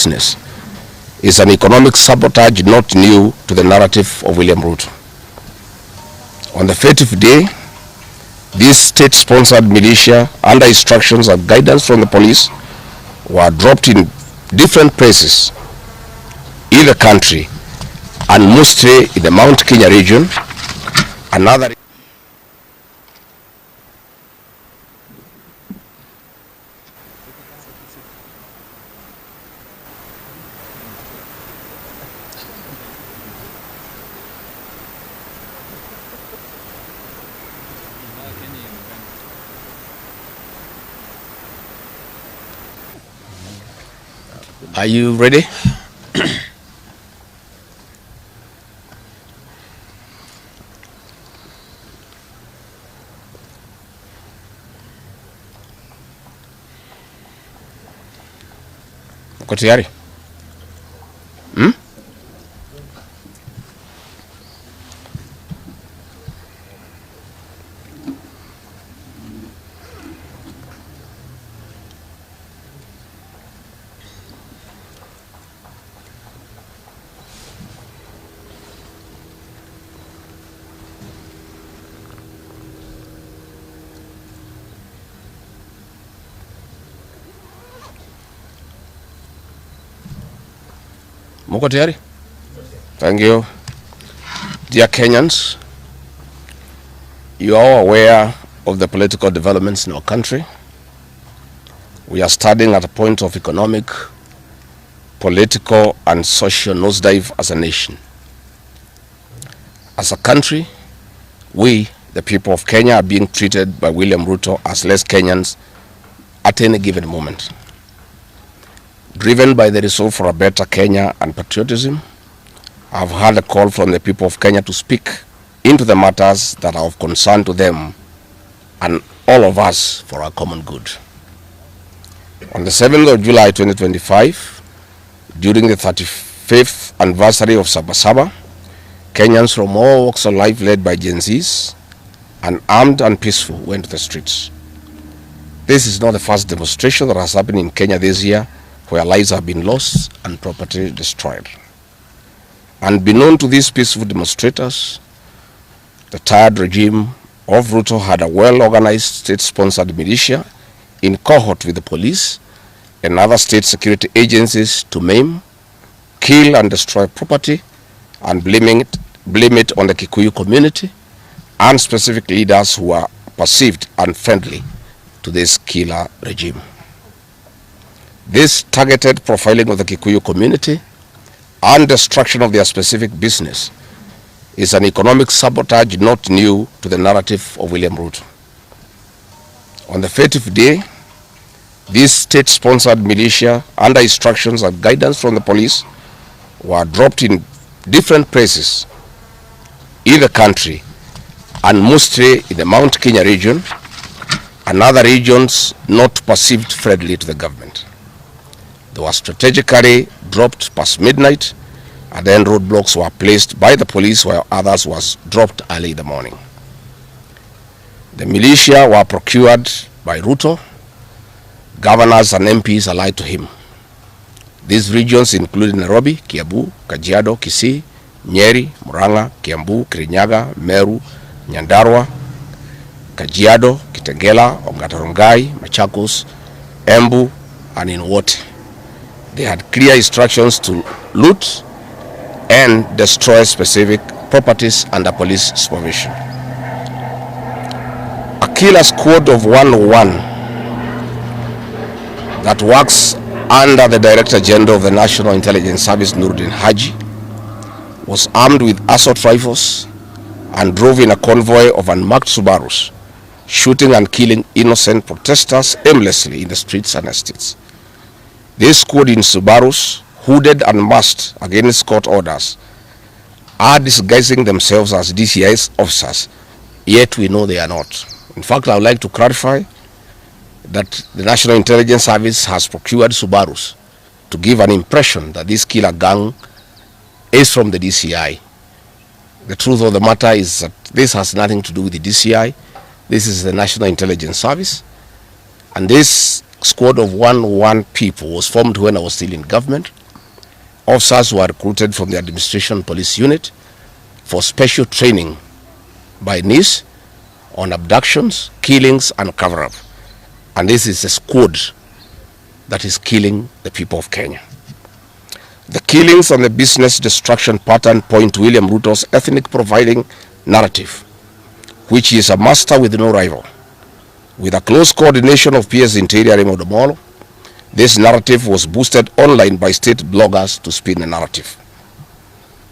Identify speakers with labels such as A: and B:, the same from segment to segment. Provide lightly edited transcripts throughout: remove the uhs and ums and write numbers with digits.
A: business is an economic sabotage not new to the narrative of William Ruto. On the 30th day, this state-sponsored militia, under instructions and guidance from the police, were dropped in different places in the country, and mostly in the Mount Kenya region. Another Are you ready? Uko tayari? Muko tayari? Thank you. Dear Kenyans, you are all aware of the political developments in our country. We are standing at a point of economic, political, and social nosedive as a nation. As a country, we, the people of Kenya, are being treated by William Ruto as less Kenyans at any given moment. Driven by the resolve for a better Kenya and patriotism, I've had a call from the people of Kenya to speak into the matters that are of concern to them and all of us for our common good. On the 7th of July 2025, during the 35th anniversary of Sabasaba, Kenyans from all walks of life, led by Gen Zs, and armed and peaceful, went to the streets. This is not the first demonstration that has happened in Kenya this year, where lives have been lost and property destroyed. Unbeknown to these peaceful demonstrators, the tired regime of Ruto had a well-organized state-sponsored militia in cohort with the police and other state security agencies to maim, kill and destroy property, and blame it on the Kikuyu community and specific leaders who are perceived unfriendly to this killer regime. This targeted profiling of the Kikuyu community and destruction of their specific business is an economic sabotage not new to the narrative of William Ruto. On the 30th day, this state-sponsored militia, under instructions and guidance from the police, were dropped in different places in the country, and mostly in the Mount Kenya region and other regions not perceived friendly to the government. They were strategically dropped past midnight, and then roadblocks were placed by the police while others was dropped early in the morning. The militia were procured by Ruto. Governors and MPs allied to him. These regions include Nairobi, Kiambu, Kajiado, Kisii, Nyeri, Murang'a, Kiambu, Kirinyaga, Meru, Nyandarua, Kajiado, Kitengela, Ongata-Rongai, Machakos, Embu, and in Wote. They had clear instructions to loot and destroy specific properties under police supervision. A killer squad of 101 that works under the Director General of the National Intelligence Service, Nuruddin Haji, was armed with assault rifles and drove in a convoy of unmarked Subarus, shooting and killing innocent protesters aimlessly in the streets and estates. This squad in Subarus, hooded and masked against court orders, are disguising themselves as DCI's officers, yet we know they are not. In fact, I would like to clarify that the National Intelligence Service has procured Subarus to give an impression that this killer gang is from the DCI. The truth of the matter is that this has nothing to do with the DCI. This is the National Intelligence Service, and this squad of 101 people was formed when I was still in government. Officers were recruited from the administration police unit for special training by NIS on abductions, killings, and cover-up. And this is a squad that is killing the people of Kenya. The killings and the business destruction pattern point to William Ruto's ethnic profiling narrative, which he is a master with no rival. With a close coordination of PS Interior Raymond, this narrative was boosted online by state bloggers to spin the narrative.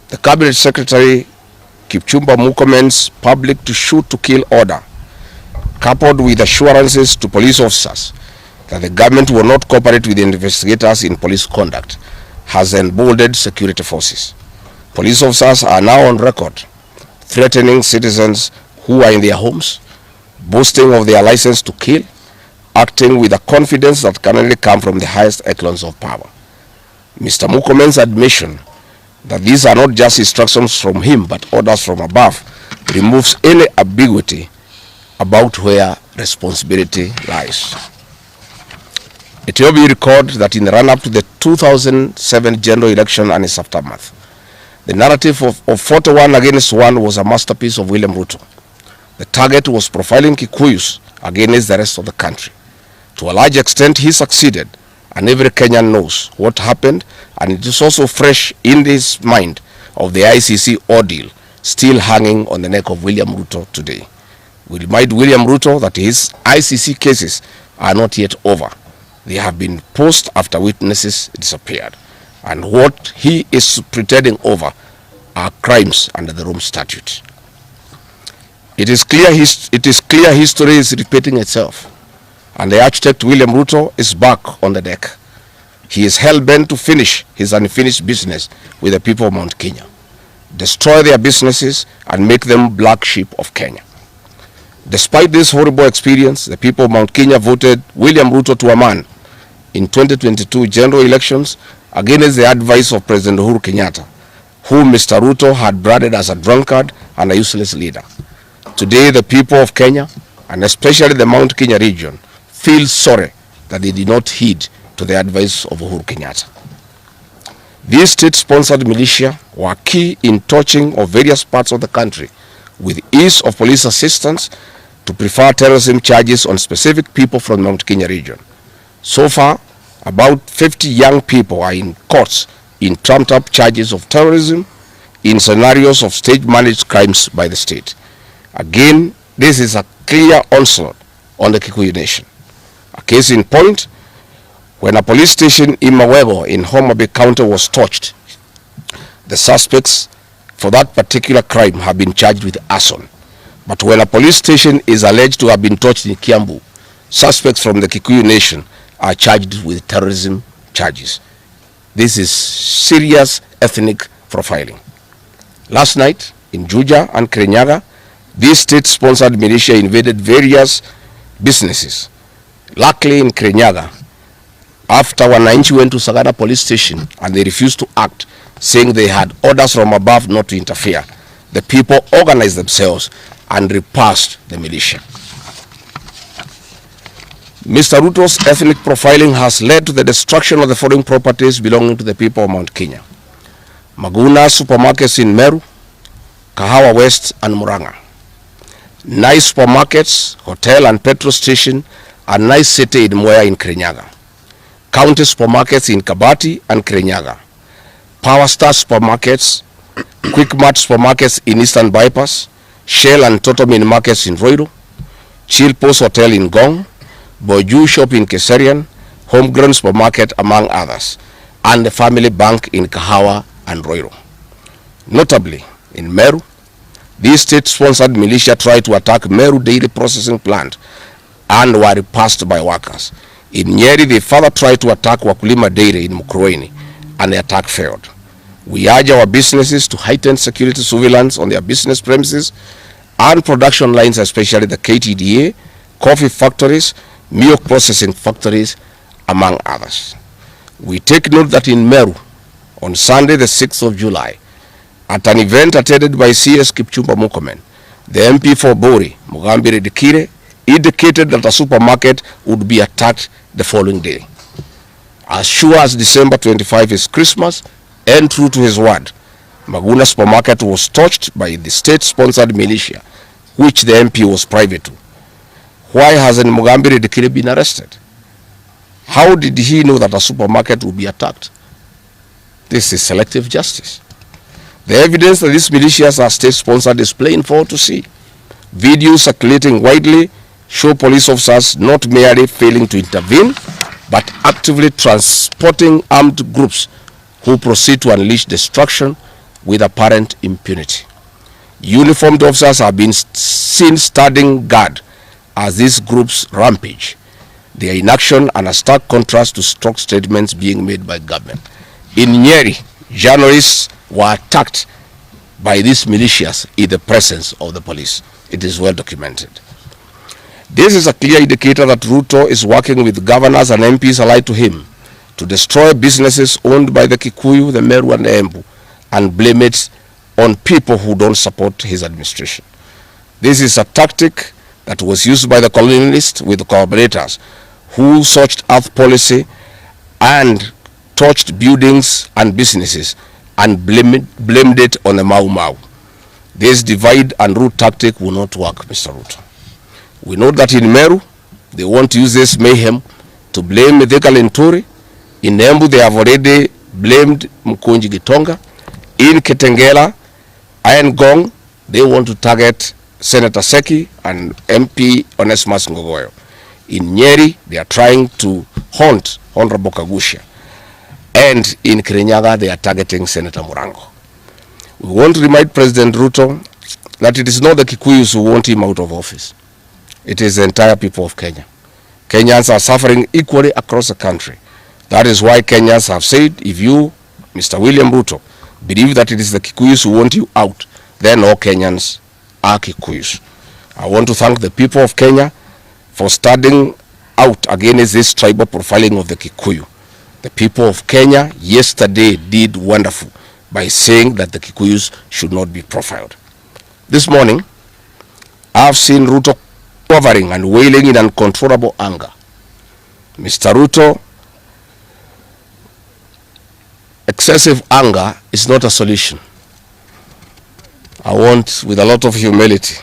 A: The Cabinet Secretary Kipchumba Murkomen's public to shoot to kill order, coupled with assurances to police officers that the government will not cooperate with the investigators in police conduct, has emboldened security forces. Police officers are now on record threatening citizens who are in their homes, boasting of their license to kill, acting with a confidence that can only come from the highest echelons of power. Mr. Murkomen's admission that these are not just instructions from him but orders from above removes any ambiguity about where responsibility lies. It will be recorded that in the run-up to the 2007 general election and its aftermath, the narrative of 41 against 1 was a masterpiece of William Ruto. The target was profiling Kikuyus against the rest of the country. To a large extent, he succeeded, and every Kenyan knows what happened, and it is also fresh in his mind of the ICC ordeal still hanging on the neck of William Ruto today. We remind William Ruto that his ICC cases are not yet over. They have been posed after witnesses disappeared, and what he is pretending over are crimes under the Rome Statute. It is clear history is repeating itself, and the architect William Ruto is back on the deck. He is hell-bent to finish his unfinished business with the people of Mount Kenya, destroy their businesses and make them black sheep of Kenya. Despite this horrible experience, the people of Mount Kenya voted William Ruto to a man in 2022 general elections against the advice of President Uhuru Kenyatta, whom Mr. Ruto had branded as a drunkard and a useless leader. Today, the people of Kenya, and especially the Mount Kenya region, feel sorry that they did not heed to the advice of Uhuru Kenyatta. These state-sponsored militia were key in torching of various parts of the country with ease of police assistance to prefer terrorism charges on specific people from the Mount Kenya region. So far, about 50 young people are in courts in trumped-up charges of terrorism in scenarios of state-managed crimes by the state. Again, this is a clear onslaught on the Kikuyu nation. A case in point, when a police station in Mawego in Homa Bay County was torched, the suspects for that particular crime have been charged with arson. But when a police station is alleged to have been torched in Kiambu, suspects from the Kikuyu nation are charged with terrorism charges. This is serious ethnic profiling. Last night in Juja and Kirinyaga, these state-sponsored militia invaded various businesses. Luckily in Kirinyaga, after Wananchi went to Sagada police station and they refused to act, saying they had orders from above not to interfere, the people organized themselves and repulsed the militia. Mr. Ruto's ethnic profiling has led to the destruction of the foreign properties belonging to the people of Mount Kenya. Maguna supermarkets in Meru, Kahawa West and Muranga. Nice supermarkets, hotel and petrol station, and nice city in Mwea in Kirinyaga. County supermarkets in Kabati and Kirinyaga. Power Star supermarkets, Quickmart supermarkets in Eastern Bypass, Shell and Totomin markets in Roiro, Chill Post Hotel in Gong, Boju Shop in Keserian, Homegrown Supermarket among others, and the Family Bank in Kahawa and Roiro. Notably, in Meru, these state-sponsored militia tried to attack Meru Dairy Processing Plant and were repulsed by workers. In Nyeri, they further tried to attack Wakulima Dairy in Mukurweini, and the attack failed. We urge our businesses to heighten security surveillance on their business premises and production lines, especially the KTDA, coffee factories, milk processing factories, among others. We take note that in Meru, on Sunday the 6th of July, at an event attended by CS Kipchumba Murkomen, the MP for Bori, Mugambire Dikire, indicated that a supermarket would be attacked the following day. As sure as December 25 is Christmas, and true to his word, Maguna supermarket was touched by the state-sponsored militia, which the MP was private to. Why hasn't Mugambi Dikiri been arrested? How did he know that a supermarket would be attacked? This is selective justice. The evidence that these militias are state-sponsored is plain for all to see. Videos circulating widely show police officers not merely failing to intervene, but actively transporting armed groups who proceed to unleash destruction with apparent impunity. Uniformed officers have been seen standing guard as these groups rampage. They are in action and a stark contrast to strong statements being made by government. In Nyeri, journalists were attacked by these militias in the presence of the police. It is well documented. This is a clear indicator that Ruto is working with governors and MPs allied to him to destroy businesses owned by the Kikuyu, the Meru and the Embu, and blame it on people who don't support his administration. This is a tactic that was used by the colonialists with the collaborators who searched earth policy and touched buildings and businesses and blamed it on the Mau Mau. This divide and rule tactic will not work, Mr. Ruto. We know that in Meru, they want to use this mayhem to blame Mithika Linturi. In Embu, they have already blamed Mkonji Gitonga. In Kitengela, Iron Gong, they want to target Senator Seki and MP Onesmus Ngogoyo. In Nyeri, they are trying to haunt Honorable Kagusha. And in Kirinyaga, they are targeting Senator Murango. We want to remind President Ruto that it is not the Kikuyus who want him out of office. It is the entire people of Kenya. Kenyans are suffering equally across the country. That is why Kenyans have said, if you, Mr. William Ruto, believe that it is the Kikuyus who want you out, then all Kenyans are Kikuyus. I want to thank the people of Kenya for standing out against this tribal profiling of the Kikuyu. The people of Kenya yesterday did wonderful by saying that the Kikuyus should not be profiled. This morning, I've seen Ruto quivering and wailing in uncontrollable anger. Mr. Ruto, excessive anger is not a solution. I want, with a lot of humility,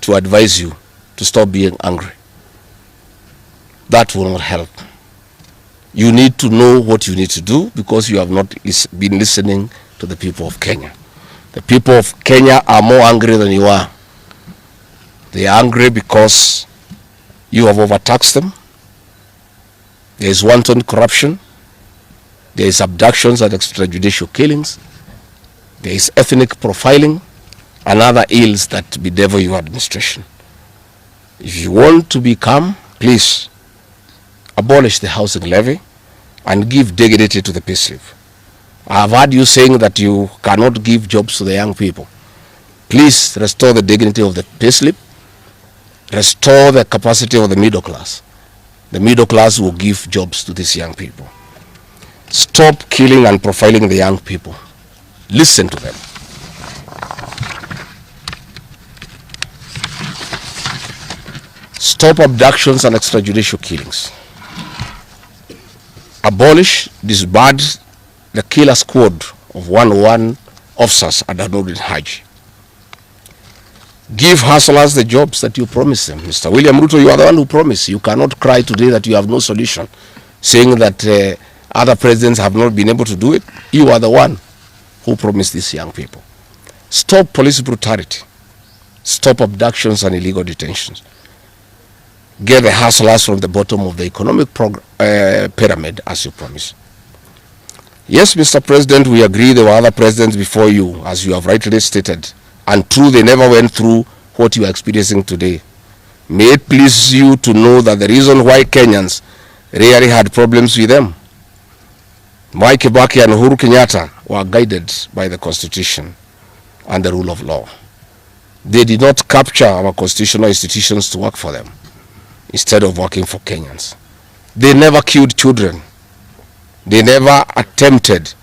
A: to advise you to stop being angry. That will not help. You need to know what you need to do because you have not been listening to the people of Kenya. The people of Kenya are more angry than you are. They are angry because you have overtaxed them. There is wanton corruption. There is abductions and extrajudicial killings. There is ethnic profiling and other ills that bedevil your administration. If you want to be calm, please abolish the housing levy and give dignity to the payslip. I have heard you saying that you cannot give jobs to the young people. Please restore the dignity of the payslip. Restore the capacity of the middle class. The middle class will give jobs to these young people. Stop killing and profiling the young people. Listen to them. Stop abductions and extrajudicial killings. Abolish, disband the killer squad of 101 officers at Anodin Haji. Give hustlers the jobs that you promised them. Mr. William Ruto, you are the one who promised. You cannot cry today that you have no solution, saying that other presidents have not been able to do it. You are the one who promised these young people. Stop police brutality. Stop abductions and illegal detentions. Get the hustlers from the bottom of the economic pyramid as you promised. Yes, Mr. President, we agree there were other presidents before you, as you have rightly stated, and true, they never went through what you are experiencing today. May it please you to know that the reason why Kenyans rarely had problems with them, Mwai Kibaki and Uhuru Kenyatta were guided by the Constitution and the rule of law. They did not capture our constitutional institutions to work for them, instead of working for Kenyans. They never killed children. They never attempted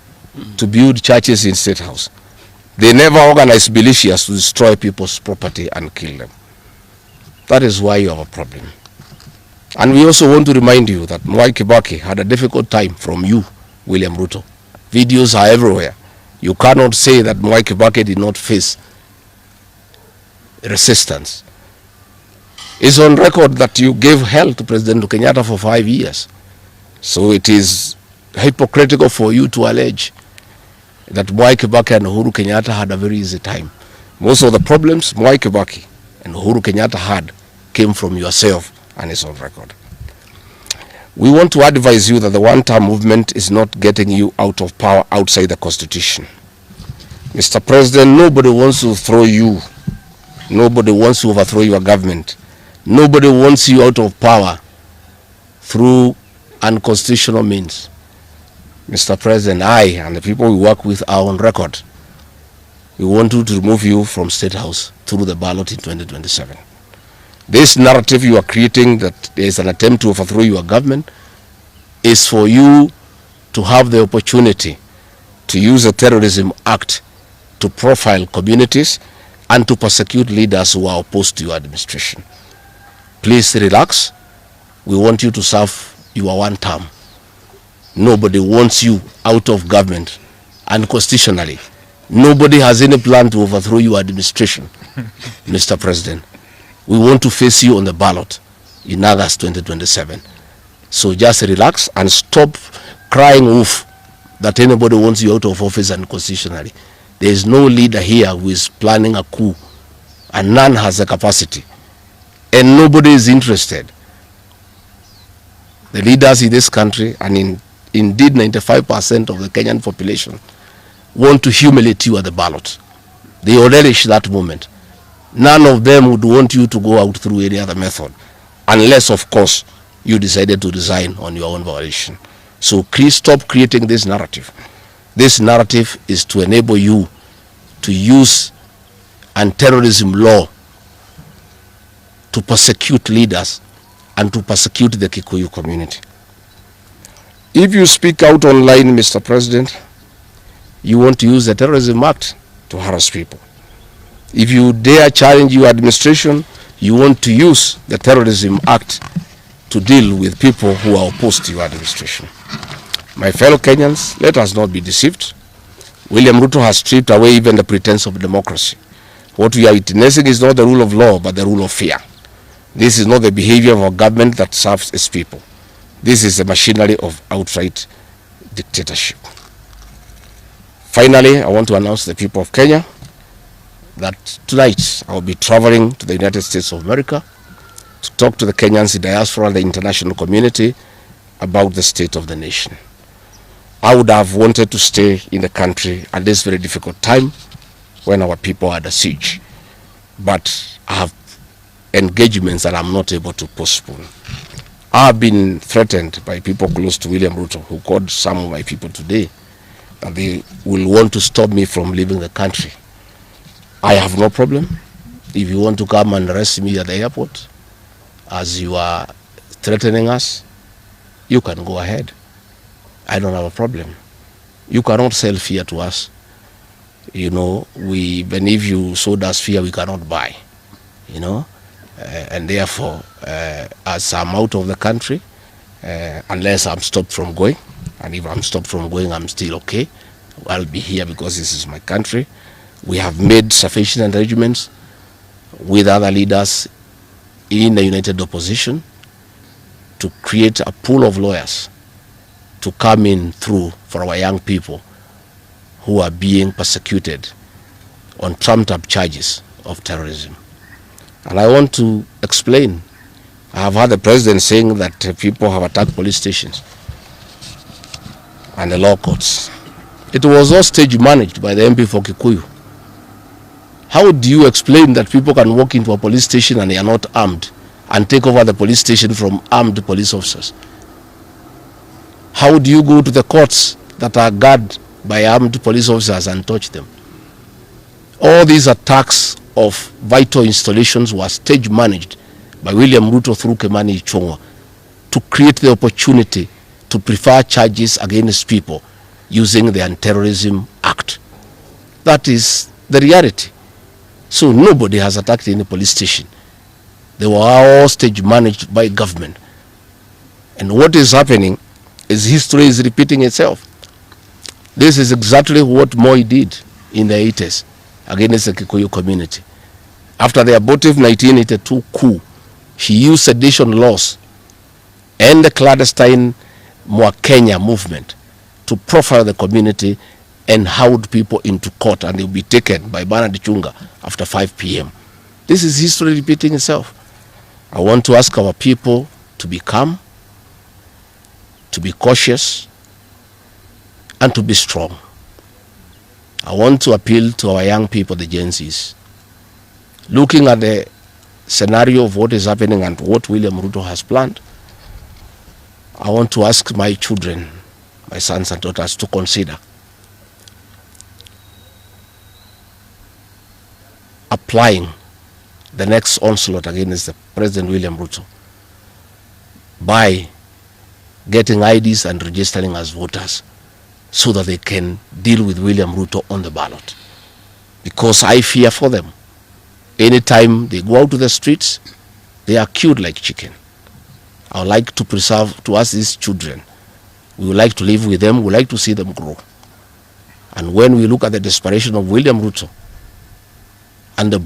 A: to build churches in State House. They never organized militias to destroy people's property and kill them. That is why you have a problem. And we also want to remind you that Mwai Kibaki had a difficult time from you, William Ruto. Videos are everywhere. You cannot say that Mwai Kibaki did not face resistance. It's on record that you gave hell to President Kenyatta for 5 years. So it is hypocritical for you to allege that Mwai Kibaki and Uhuru Kenyatta had a very easy time. Most of the problems Mwai Kibaki and Uhuru Kenyatta had came from yourself, and it's on record. We want to advise you that the one-term movement is not getting you out of power outside the Constitution. Mr. President, nobody wants to throw you. Nobody wants to overthrow your government. Nobody wants you out of power through unconstitutional means. Mr. President, I and the people we work with are on record. We want to remove you from State House through the ballot in 2027. This narrative you are creating that there is an attempt to overthrow your government is for you to have the opportunity to use the Terrorism Act to profile communities and to persecute leaders who are opposed to your administration. Please relax. We want you to serve your one term. Nobody wants you out of government, and constitutionally, nobody has any plan to overthrow your administration, Mr. President. We want to face you on the ballot in August 2027. So just relax and stop crying wolf that anybody wants you out of office unconstitutionally. There is no leader here who is planning a coup, and none has the capacity, and nobody is interested. The leaders in this country, and indeed 95% of the Kenyan population, want to humiliate you at the ballot. They relish that moment. None of them would want you to go out through any other method, unless, of course, you decided to resign on your own volition. So please stop creating this narrative. This narrative is to enable you to use anti-terrorism law to persecute leaders and to persecute the Kikuyu community. If you speak out online, Mr. President, you want to use the Terrorism Act to harass people. If you dare challenge your administration, you want to use the Terrorism Act to deal with people who are opposed to your administration. My fellow Kenyans, let us not be deceived. William Ruto has stripped away even the pretense of democracy. What we are witnessing is not the rule of law, but the rule of fear. This is not the behavior of a government that serves its people. This is the machinery of outright dictatorship. Finally, I want to announce to the people of Kenya that tonight I will be traveling to the United States of America to talk to the Kenyans, the diaspora, and the international community about the state of the nation. I would have wanted to stay in the country at this very difficult time when our people are under siege, but I have engagements that I'm not able to postpone. I have been threatened by people close to William Ruto, who called some of my people today, and they will want to stop me from leaving the country. I have no problem. If you want to come and arrest me at the airport, as you are threatening us, you can go ahead. I don't have a problem. You cannot sell fear to us. You know, even if you sold us fear, we cannot buy. You know, and therefore, as I'm out of the country, unless I'm stopped from going, and if I'm stopped from going, I'm still okay. I'll be here because this is my country. We have made sufficient arrangements with other leaders in the united opposition to create a pool of lawyers to come in through for our young people who are being persecuted on trumped-up charges of terrorism. And I want to explain. I have heard the president saying that people have attacked police stations and the law courts. It was all stage managed by the MP for Kikuyu. How do you explain that people can walk into a police station and they are not armed and take over the police station from armed police officers? How do you go to the courts that are guarded by armed police officers and touch them? All these attacks of vital installations were stage managed by William Ruto through Kimani Ichung'wa to create the opportunity to prefer charges against people using the Anti-Terrorism Act. That is the reality. So nobody has attacked any police station. They were all stage managed by government And what is happening is history is repeating itself. This is exactly what Moi did in the 80s against the Kikuyu community. After the abortive 1982 coup, he used sedition laws and the clandestine Kenya movement to profile the community and hound people into court, and they'll be taken by Bernard Chunga after 5 p.m. This is history repeating itself. I want to ask our people to be calm, to be cautious, and to be strong. I want to appeal to our young people, the Gen Zs. Looking at the scenario of what is happening and what William Ruto has planned, I want to ask my children, my sons and daughters, to consider applying the next onslaught against the President William Ruto by getting IDs and registering as voters so that they can deal with William Ruto on the ballot. Because I fear for them. Anytime they go out to the streets, they are killed like chicken. I would like to preserve to us these children. We would like to live with them. We would like to see them grow. And when we look at the desperation of William Ruto and the